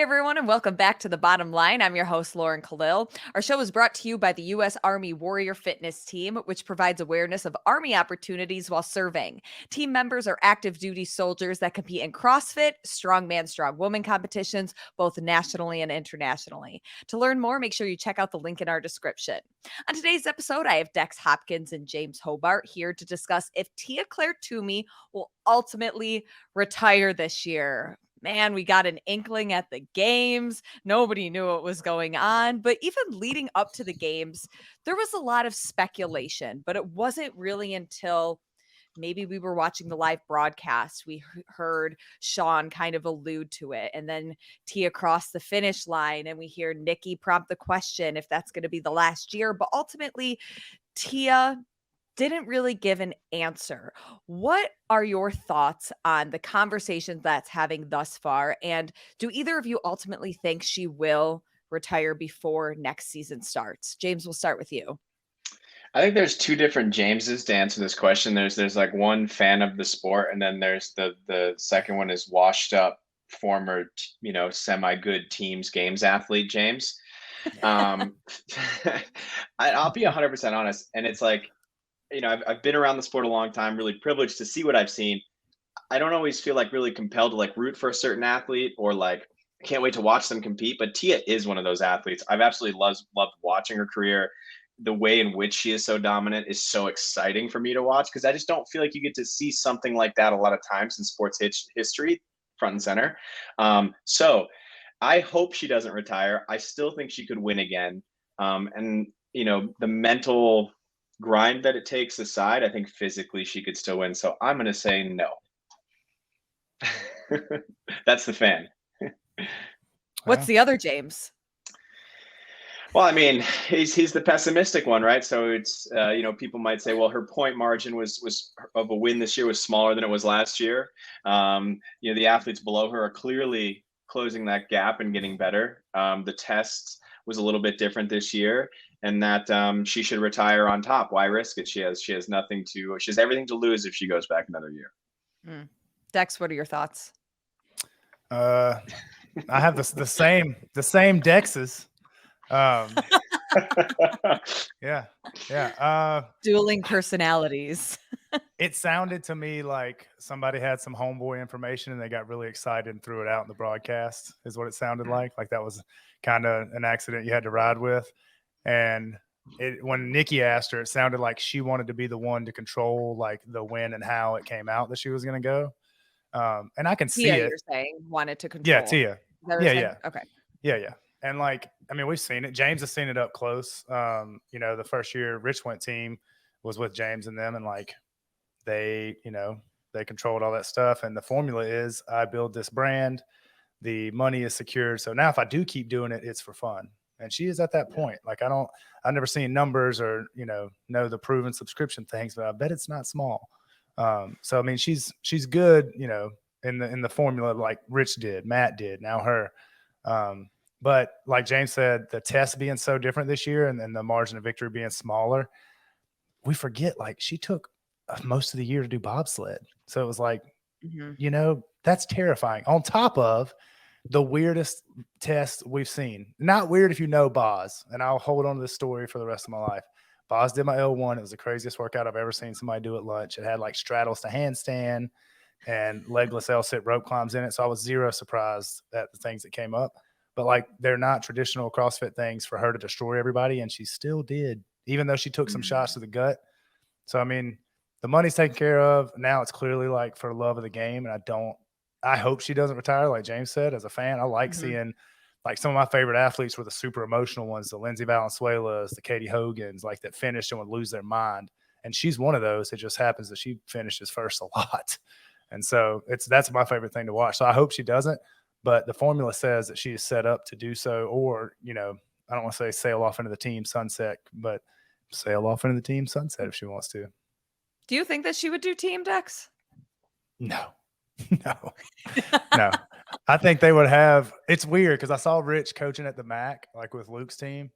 Hey everyone, and welcome back to The Bottom Line. I'm your host, Lauren Kalil. Our show is brought to you by the U.S. Army Warrior Fitness Team, which provides awareness of Army opportunities while serving. Team members are active duty soldiers that compete in CrossFit, strongman, strong woman competitions, both nationally and internationally. To learn more, make sure you check out the link in our description. On today's episode, I have Dex Hopkins and James Hobart here to discuss if Tia-Clair Toomey will ultimately retire this year. Man, we got an inkling at the games. Nobody knew what was going on. But even leading up to the games, there was a lot of speculation, but it wasn't really until maybe we were watching the live broadcast. We heard Sean kind of allude to it. And then Tia crossed the finish line, and we hear Nikki prompt the question if that's going to be the last year. But ultimately, Tia didn't really give an answer. What are your thoughts on the conversations that's having thus far? And do either of you ultimately think she will retire before next season starts? James, we'll start with you. I think there's two different Jameses to answer this question. There's like one fan of the sport, and then there's the second one is washed up former, semi good teams games athlete James. Um, I'll be 100% honest, and it's like, I've been around the sport a long time, really privileged to see what I've seen. I don't always feel like really compelled to like root for a certain athlete or like I can't wait to watch them compete. But Tia is one of those athletes. I've absolutely loved watching her career. The way in which she is so dominant is so exciting for me to watch because I just don't feel like you get to see something like that a lot of times in sports history, front and center. So I hope she doesn't retire. I still think she could win again. And the mental grind that it takes aside, I think physically she could still win. So I'm going to say no. That's the fan. What's the other James? Well, I mean, he's the pessimistic one, right? So it's people might say, well, her point margin was of a win this year was smaller than it was last year. The athletes below her are clearly closing that gap and getting better. The test was a little bit different this year, and that she should retire on top. Why risk it? She has everything to lose if she goes back another year. Dex, what are your thoughts? I have the same Dexes. Yeah. Dueling personalities. It sounded to me like somebody had some homeboy information and they got really excited and threw it out in the broadcast is what it sounded like. Like that was kind of an accident you had to ride with. And when Nikki asked her, it sounded like she wanted to be the one to control like the when and how it came out that she was going to go. And I can see Tia, it. you're saying wanted to control. Yeah, Tia. Yeah. Okay. Yeah. And like, I mean, we've seen it. James has seen it up close. The first year Rich went team was with James and them, and like they controlled all that stuff. And the formula is I build this brand, the money is secured. So now if I do keep doing it, it's for fun. And she is at that point. Like I've never seen numbers or, know the proven subscription things, but I bet it's not small. So I mean, she's good, in the formula like Rich did, Matt did, now her. But like James said, the test being so different this year and then the margin of victory being smaller, we forget like she took most of the year to do bobsled. So it was like, that's terrifying. On top of the weirdest test we've seen. Not weird if you know Boz, and I'll hold on to this story for the rest of my life. Boz did my L1. It was the craziest workout I've ever seen somebody do at lunch. It had like straddles to handstand and legless L-sit rope climbs in it. So I was zero surprised at the things that came up. But like they're not traditional CrossFit things for her to destroy everybody, and she still did, even though she took some shots to the gut. So I mean, the money's taken care of. Now it's clearly like for love of the game, and I hope she doesn't retire, like James said. As a fan, I like seeing like some of my favorite athletes were the super emotional ones, the Lindsay Valenzuelas, the Katie Hogans, like that finished and would lose their mind. And she's one of those. It just happens that she finishes first a lot. And so that's my favorite thing to watch. So I hope she doesn't. But the formula says that she is set up to do so, or, I don't want to say sail off into the team sunset, but sail off into the team sunset if she wants to. Do you think that she would do team, Dex? No. I think they would have. It's weird because I saw Rich coaching at the MAC, like with Luke's team,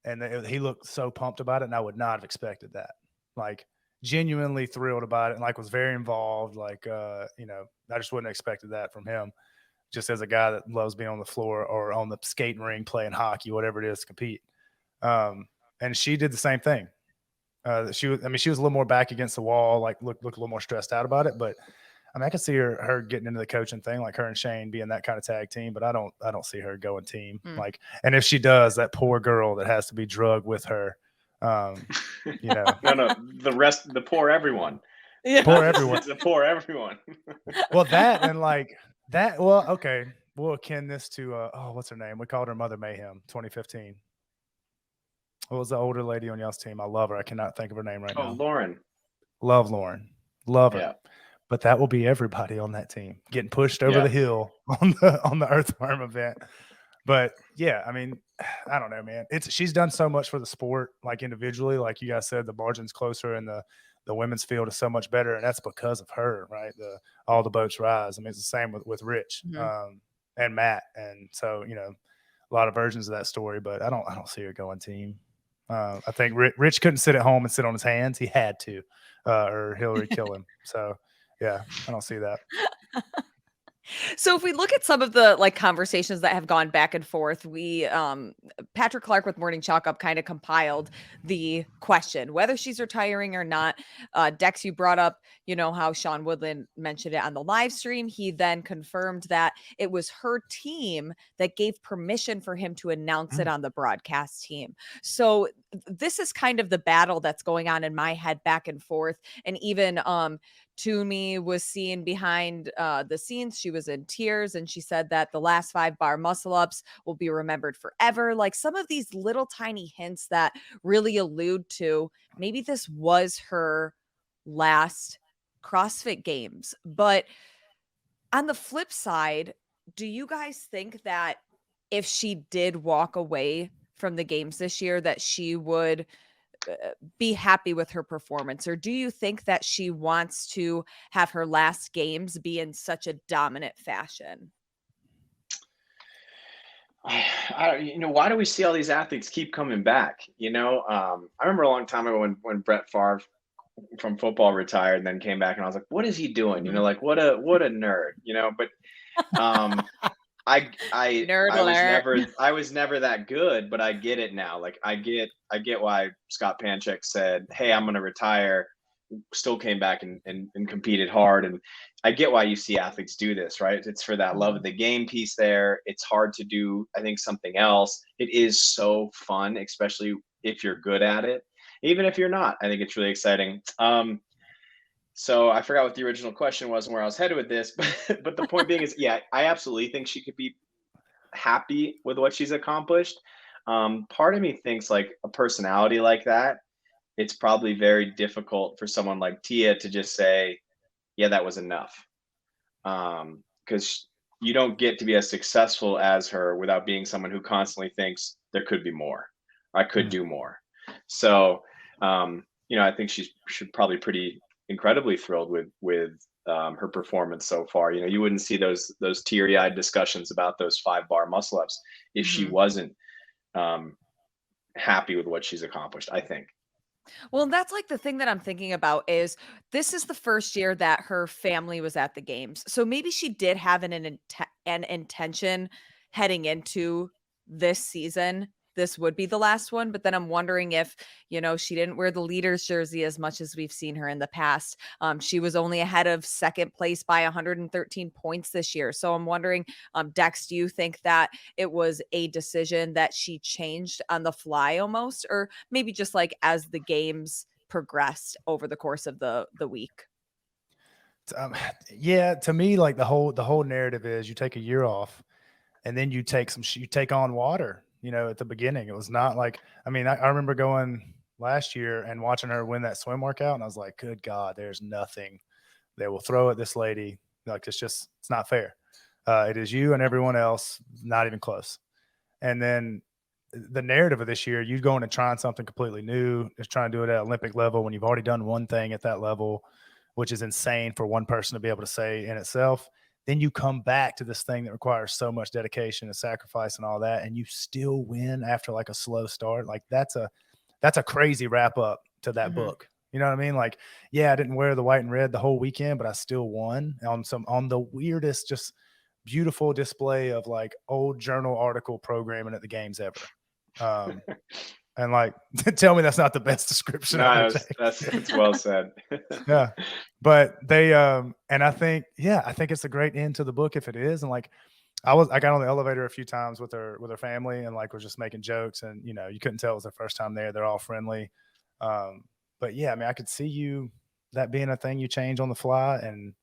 and he looked so pumped about it, and I would not have expected that. Like, genuinely thrilled about it, and like was very involved. Like, I just wouldn't have expected that from him. just as a guy that loves being on the floor or on the skating ring, playing hockey, whatever it is, to compete. And she did the same thing. She was a little more back against the wall, like looked a little more stressed out about it. But I mean, I could see her getting into the coaching thing, like her and Shane being that kind of tag team. But I don't see her going team. Like, and if she does, that poor girl that has to be drugged with her. No, the poor everyone. Yeah. Poor everyone. It's the poor everyone. Well, that and like that. Well, okay, we'll akin this to what's her name? We called her Mother Mayhem, 2015. What was the older lady on y'all's team? I love her. I cannot think of her name right now. Lauren. Love Lauren. Love her. Yeah. But that will be everybody on that team getting pushed over the hill on the earthworm event. But yeah, I mean, I don't know, man. She's done so much for the sport, like individually, like you guys said, the margin's closer and the women's field is so much better, and that's because of her, right? All the boats rise. I mean, it's the same with Rich and Matt, and so a lot of versions of that story. But I don't see her going team. I think Rich couldn't sit at home and sit on his hands. He had to, or Hillary kill him. So yeah, I don't see that. So if we look at some of the like conversations that have gone back and forth, we Patrick Clark with Morning Chalk Up kind of compiled the question whether she's retiring or not. Dex, you brought up, how Sean Woodland mentioned it on the live stream. He then confirmed that it was her team that gave permission for him to announce it on the broadcast team. So this is kind of the battle that's going on in my head back and forth. And even Toomey was seen behind the scenes. She was in tears, and she said that the last 5 bar muscle ups will be remembered forever. Like some of these little tiny hints that really allude to maybe this was her last CrossFit Games. But on the flip side, do you guys think that if she did walk away from the games this year, that she would be happy with her performance? Or do you think that she wants to have her last games be in such a dominant fashion? Why do we see all these athletes keep coming back? I remember a long time ago when Brett Favre from football retired and then came back, and I was like, what is he doing? Like what a nerd, but I was never that good, but I get it now. Like I get why Scott Panchik said, hey, I'm going to retire, still came back and competed hard. And I get why you see athletes do this, right? It's for that love of the game piece there. It's hard to do, I think, something else. It is so fun, especially if you're good at it. Even if you're not, I think it's really exciting. So I forgot what the original question was and where I was headed with this, but the point being is, yeah, I absolutely think she could be happy with what she's accomplished. Part of me thinks like a personality like that, it's probably very difficult for someone like Tia to just say, yeah, that was enough. Because you don't get to be as successful as her without being someone who constantly thinks there could be more. I could do more. So, I think she should probably pretty incredibly thrilled with her performance so far. You wouldn't see those teary-eyed discussions about those 5 bar muscle ups if she wasn't happy with what she's accomplished, I think. Well, that's like the thing that I'm thinking about is this is the first year that her family was at the games. So maybe she did have an intention heading into this season. This would be the last one, but then I'm wondering if, she didn't wear the leader's jersey as much as we've seen her in the past. She was only ahead of second place by 113 points this year. So I'm wondering, Dex, do you think that it was a decision that she changed on the fly almost, or maybe just like as the games progressed over the course of the week? Yeah, to me, like the whole narrative is you take a year off and then you take on water. At the beginning, it was not like, I remember going last year and watching her win that swim workout, and I was like, good God, there's nothing they will throw at this lady. Like, it's not fair. It is you and everyone else, not even close. And then the narrative of this year, you going and trying something completely new, just trying to do it at Olympic level when you've already done one thing at that level, which is insane for one person to be able to say in itself. Then you come back to this thing that requires so much dedication and sacrifice and all that, and you still win after like a slow start. Like that's a crazy wrap up to that book. You know what I mean? Like, yeah, I didn't wear the white and red the whole weekend, but I still won on the weirdest, just beautiful display of like old journal article programming at the games ever. And like, tell me that's not the best description of No, it, James. that's well said. Yeah. But they and I think it's a great end to the book if it is. And like I got on the elevator a few times with her family and like was just making jokes, and you know, you couldn't tell it was their first time there. They're all friendly. But yeah, I mean, I could see that being a thing you change on the fly. And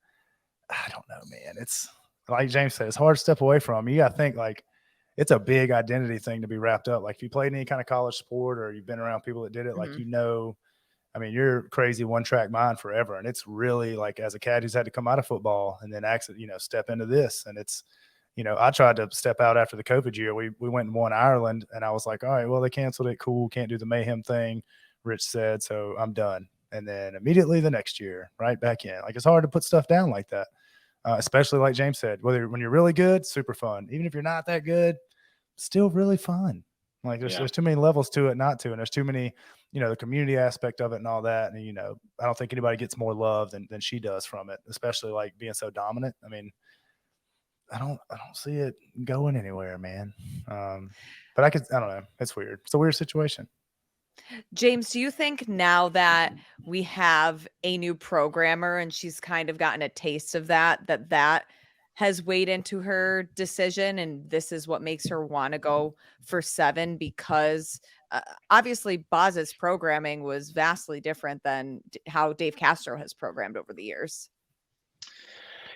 I don't know, man. It's like James said, it's hard to step away from. You gotta think like it's a big identity thing to be wrapped up. Like if you played any kind of college sport or you've been around people that did it, like, you know, I mean, you're crazy one track mind forever. And it's really like, as a cat who's had to come out of football and then step into this. And it's, you know, I tried to step out after the COVID year. We went and won Ireland, and I was like, all right, well, they canceled it. Cool. Can't do the mayhem thing, Rich said. So I'm done. And then immediately the next year, right back in. Like, it's hard to put stuff down like that. Especially like James said, when you're really good, super fun. Even if you're not that good, still really fun. Like there's too many levels to it not to, and there's too many, you know, the community aspect of it and all that. And, you know, I don't think anybody gets more love than she does from it, especially like being so dominant. I mean, I don't see it going anywhere, man. But I don't know. It's weird. It's a weird situation. James, do you think now that we have a new programmer and she's kind of gotten a taste of that has weighed into her decision, and this is what makes her want to go for 7? Because obviously Boz's programming was vastly different than how Dave Castro has programmed over the years.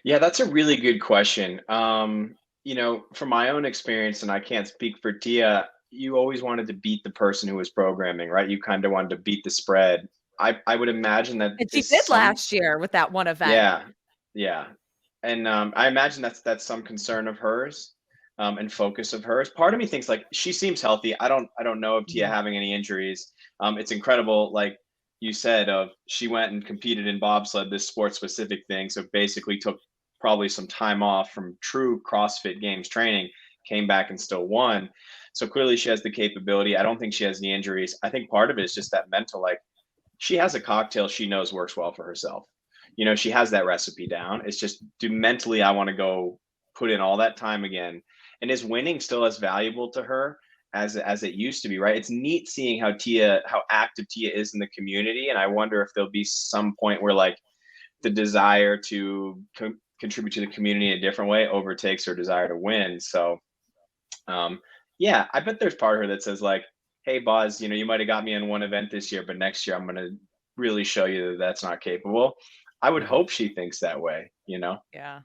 Yeah, that's a really good question. You know, from my own experience, and I can't speak for Tia, you always wanted to beat the person who was programming, right? You kind of wanted to beat the spread. I would imagine that And she did last year with that one event. Yeah, yeah. And I imagine that's some concern of hers, and focus of hers. Part of me thinks like she seems healthy. I don't know of Tia having any injuries. It's incredible, like you said, of she went and competed in bobsled, this sport specific thing. So basically took probably some time off from true CrossFit Games training, came back and still won. So clearly she has the capability. I don't think she has any injuries. I think part of it is just that mental, like she has a cocktail she knows works well for herself. You know, she has that recipe down. It's just, do mentally I want to go put in all that time again? And is winning still as valuable to her as it used to be, right? It's neat seeing how active Tia is in the community. And I wonder if there'll be some point where like the desire to contribute to the community in a different way overtakes her desire to win. So yeah, I bet there's part of her that says like, hey Boz, you know, you might have got me in one event this year, but next year I'm going to really show you that that's not capable. I would hope she thinks that way, you know? Yeah.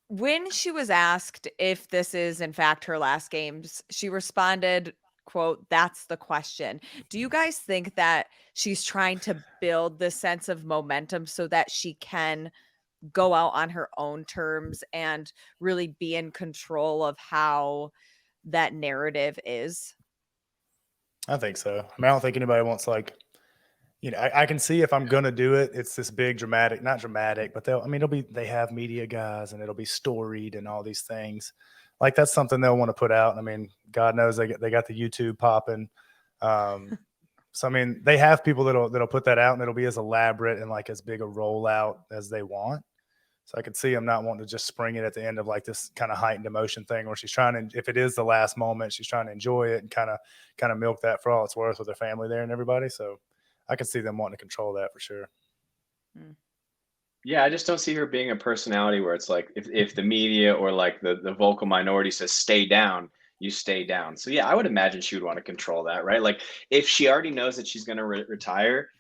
When she was asked if this is in fact her last games, she responded, quote, "That's the question." Do you guys think that she's trying to build this sense of momentum so that she can go out on her own terms and really be in control of how that narrative is? I think so. I mean, I don't think anybody wants like, you know, I can see if I'm gonna do it, it's this big dramatic, not dramatic, but they have media guys and it'll be storied and all these things. Like that's something they'll want to put out. I mean, God knows they got the YouTube popping. So I mean, they have people that'll put that out and it'll be as elaborate and like as big a rollout as they want. So I could see them not wanting to just spring it at the end of like this kind of heightened emotion thing where she's trying to, if it is the last moment, she's trying to enjoy it and kind of milk that for all it's worth with her family there and everybody. So I could see them wanting to control that for sure. Yeah, I just don't see her being a personality where it's like if the media or like the vocal minority says stay down, you stay down. So yeah, I would imagine she would want to control that, right? Like if she already knows that she's going to retire,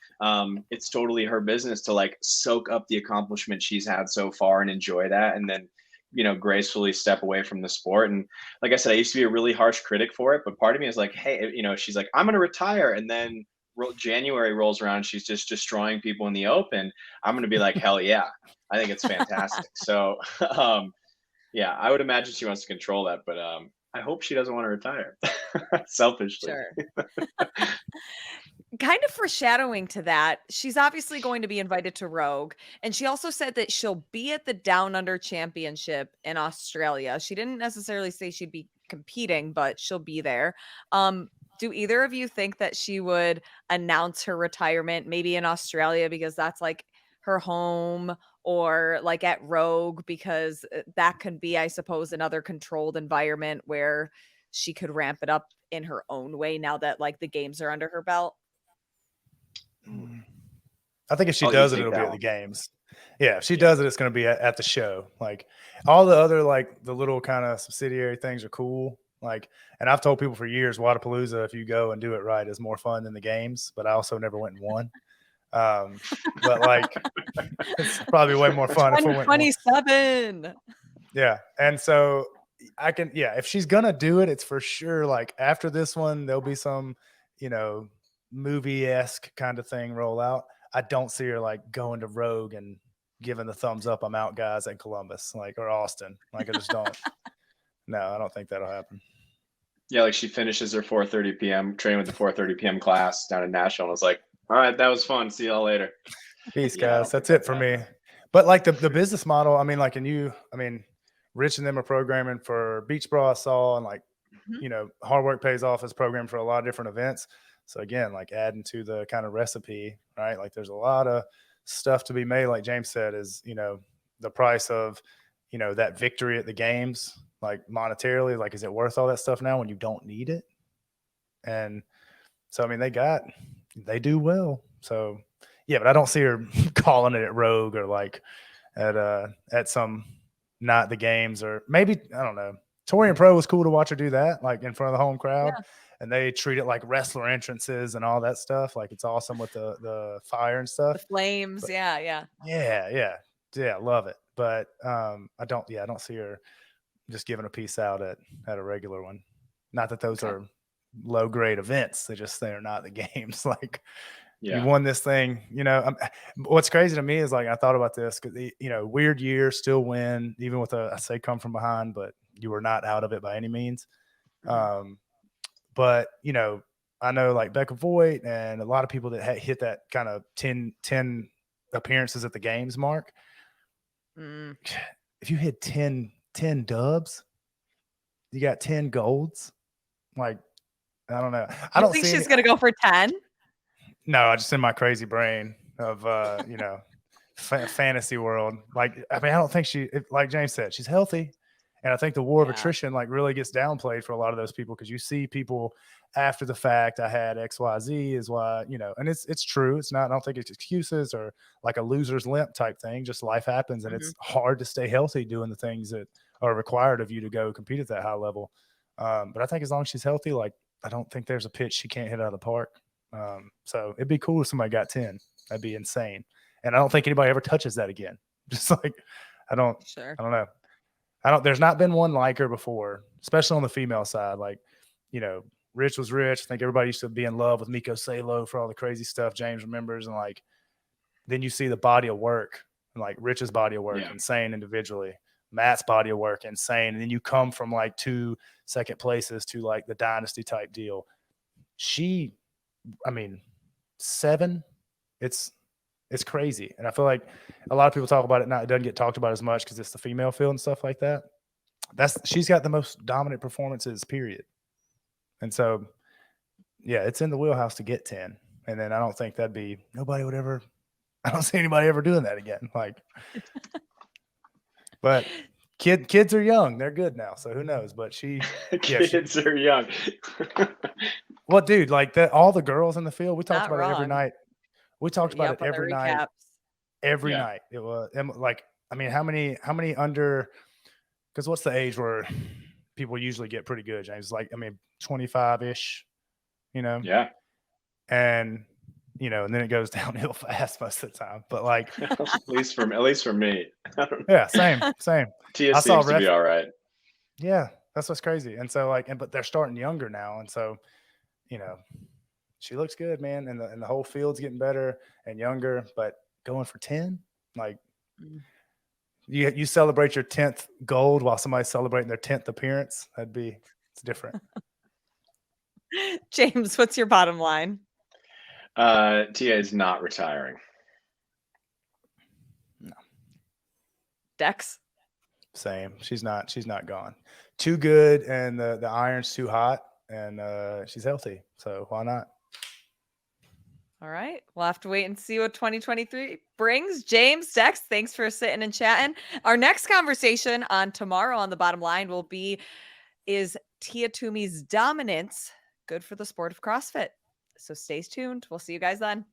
it's totally her business to like soak up the accomplishment she's had so far and enjoy that, and then, you know, gracefully step away from the sport. And like I said, I used to be a really harsh critic for it, but part of me is like, hey, you know, she's like, I'm going to retire, and then January rolls around, she's just destroying people in the open. I'm going to be like, hell yeah, I think it's fantastic. So yeah, I would imagine she wants to control that, but I hope she doesn't want to retire. Selfishly. Sure. Kind of foreshadowing to that, she's obviously going to be invited to Rogue, and she also said that she'll be at the Down Under Championship in Australia. She didn't necessarily say she'd be competing, but she'll be there. Do either of you think that she would announce her retirement maybe in Australia because that's like her home, or like at Rogue, because that can be, I suppose, another controlled environment where she could ramp it up in her own way now that like the games are under her belt? I think if she I'll does it, take it'll be that at the one. games. Yeah, if she Yeah. does it, it's going to be at the show. Like all the other, like the little kind of subsidiary things are cool. Like, and I've told people for years, Wadapalooza, if you go and do it right, is more fun than the games. But I also never went and won. But like, it's probably way more fun if we went and won. 127. Yeah, and so I can, yeah, if she's gonna do it, it's for sure. Like after this one, there'll be some, movie-esque kind of thing roll out. I don't see her like going to Rogue and giving the thumbs up, I'm out, guys, at Columbus, like, or Austin. Like I just don't. No, I don't think that'll happen. Yeah, like she finishes her 4:30 p.m. training with the 4:30 p.m. class down in Nashville. And was like, all right, that was fun. See y'all later. Peace, Yeah, I don't guys. think That's it for me. happening. But like the business model, I mean, like, Rich and them are programming for Beach Bra, I saw, and like, hard work pays off as program for a lot of different events. So again, like adding to the kind of recipe, right? Like there's a lot of stuff to be made. Like James said, is, the price of, that victory at the games, like monetarily, like, is it worth all that stuff now when you don't need it? And so, I mean, they do well. So yeah, but I don't see her calling it at Rogue or like at some, not the games, or maybe, I don't know. Torian Pro was cool to watch her do that, like in front of the home crowd. Yeah. And they treat it like wrestler entrances and all that stuff. Like it's awesome with the fire and The stuff. flames. But Yeah. yeah, love it. But I don't see her just giving a piece out at a regular one. Not that those Okay. are low grade events. They're not the games. Like, Yeah. you won this thing, what's crazy to me is like, I thought about this because, weird year, still win, even with I say come from behind, but you were not out of it by any means. But, I know like Becca Voigt and a lot of people that hit that kind of 10 appearances at the games mark. If you hit 10 dubs, you got 10 golds. Like, I don't know. I don't think see she's going to go for 10. No, I just in my crazy brain of fantasy world. Like, I mean, I don't think like James said, she's healthy, and I think the war of attrition like really gets downplayed for a lot of those people, because you see people after the fact. I had XYZ is why, and it's true. It's not. I don't think it's excuses or like a loser's limp type thing. Just life happens, and it's hard to stay healthy doing the things that are required of you to go compete at that high level. But I think as long as she's healthy, like, I don't think there's a pitch she can't hit out of the park. So it'd be cool if somebody got 10. That'd be insane. And I don't think anybody ever touches that again. Just like, I don't know. There's not been one like her before, especially on the female side. Like, Rich was Rich. I think everybody used to be in love with Miko Salo for all the crazy stuff James remembers. And like, then you see the body of work, and like Rich's body of work, insane individually. Matt's body of work, insane. And then you come from like 2 second places to like the dynasty type deal. 7, it's crazy. And I feel like a lot of people talk about it now. It doesn't get talked about as much because it's the female field and stuff like that. She's got the most dominant performances, period. And so, yeah, it's in the wheelhouse to get 10. And then I don't think I don't see anybody ever doing that again. Like, but kids are young. They're good now. So who knows? But kids are young. Well, dude, like that, all the girls in the field, we talked about it every night. We talked about it every night. Every night. It was like, I mean, how many under, because what's the age where people usually get pretty good, James? Like, I mean, 25-ish, Yeah. And, and then it goes downhill fast most of the time. But like, at least for me. Yeah, same. Tia seems to be all right. Yeah, that's what's crazy. And so like, but they're starting younger now. And so, she looks good, man. And the whole field's getting better and younger, but going for 10, like you celebrate your 10th gold while somebody's celebrating their 10th appearance. It's different. James, what's your bottom line? Tia is not retiring. No. Dex? Same. She's not gone. Too good, and the iron's too hot, and she's healthy. So why not? All right. We'll have to wait and see what 2023 brings. James, Dex, thanks for sitting and chatting. Our next conversation on tomorrow on the bottom line will be, is Tia Toomey's dominance good for the sport of CrossFit? So stay tuned. We'll see you guys then.